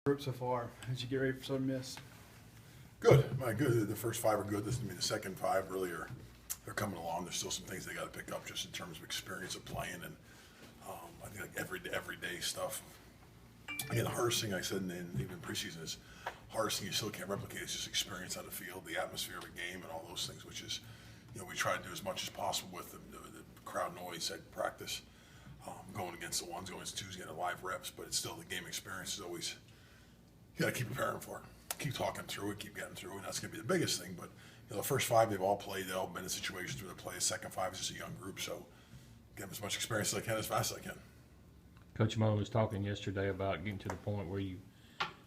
Group so far as you get ready for Southern Miss? Good, good. The first five are good. This is the second five really they're coming along. There's still some things they got to pick up just in terms of experience of playing and I think like everyday stuff. Again, the hardest thing I said in even preseason is hardest thing you still can't replicate is just experience on the field, the atmosphere of a game, and all those things. Which is, we try to do as much as possible with the crowd noise at practice, going against the ones, going against the twos, getting live reps. But it's still the game experience is always you got to keep preparing for it. Keep talking through it, keep getting through it, and that's going to be the biggest thing. But the first five, they've all played, they've all been in situations where they play. The second five is just a young group, so get them as much experience as I can, as fast as I can. Coach Mo was talking yesterday about getting to the point where you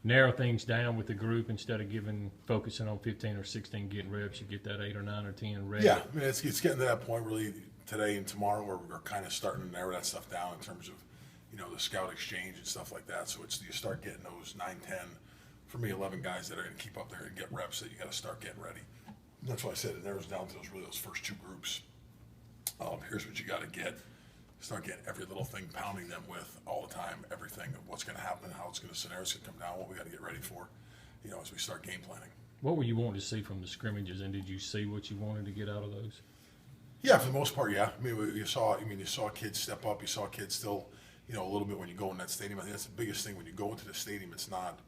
narrow things down with the group instead of focusing on 15 or 16 getting reps. You get that 8 or 9 or 10 reps. Yeah, I mean, it's getting to that point really today and tomorrow where we're kind of starting to narrow that stuff down in terms of, the scout exchange and stuff like that. So you start getting those 9, 10, for me, 11 guys that are going to keep up there and get reps that you got to start getting ready. And that's why I said it narrows down to those first two groups. Here's what you got to get. Start getting every little thing, pounding them with all the time, everything of what's going to happen, how it's going to scenarios going to come down, what we got to get ready for, as we start game planning. What were you wanting to see from the scrimmages, and did you see what you wanted to get out of those? Yeah, for the most part, yeah. I mean, you saw kids step up. You saw kids still, a little bit when you go in that stadium. I think that's the biggest thing when you go into the stadium. It's not.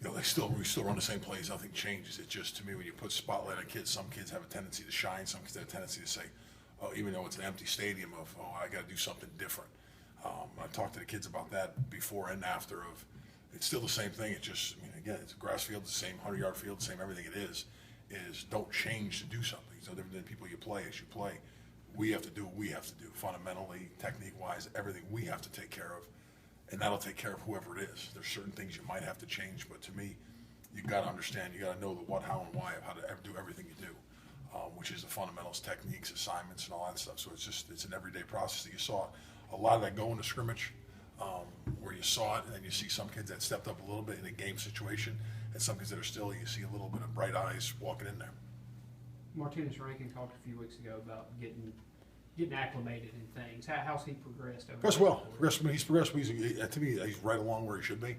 We still run the same plays. Nothing changes. It's just, to me, when you put spotlight on kids, some kids have a tendency to shine. Some kids have a tendency to say, oh, even though it's an empty stadium, I got to do something different. I talked to the kids about that before and after. It's still the same thing. It's just, again, it's a grass field, the same 100-yard field, the same everything it is don't change to do something. It's no different than people you play as you play. We have to do what we have to do, fundamentally, technique-wise, everything we have to take care of. And that'll take care of whoever it is. There's certain things you might have to change, but to me, you got to understand, you got to know the what, how, and why of how to do everything you do, which is the fundamentals, techniques, assignments, and all that stuff. So it's an everyday process that you saw a lot of that go into scrimmage, where you saw it, and then you see some kids that stepped up a little bit in a game situation, and some kids that are still, you see a little bit of bright eyes walking in there. Martinez Rankin talked a few weeks ago about getting acclimated in things. How's he progressed over? Progressed well. He's progressed. To me, he's right along where he should be.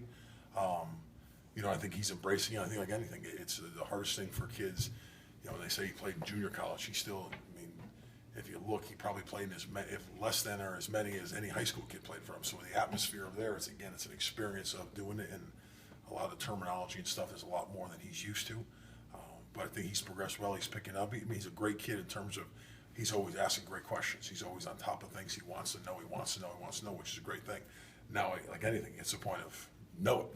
I think he's embracing it. I think like anything, it's the hardest thing for kids. They say he played in junior college. He still, if you look, he probably played in less than or as many as any high school kid played for him. So the atmosphere of there, it's an experience of doing it, and a lot of the terminology and stuff is a lot more than he's used to. But I think he's progressed well. He's picking up. He's a great kid in terms of he's always asking great questions. He's always on top of things. He wants to know, which is a great thing. Now, like anything, it's a point of know it.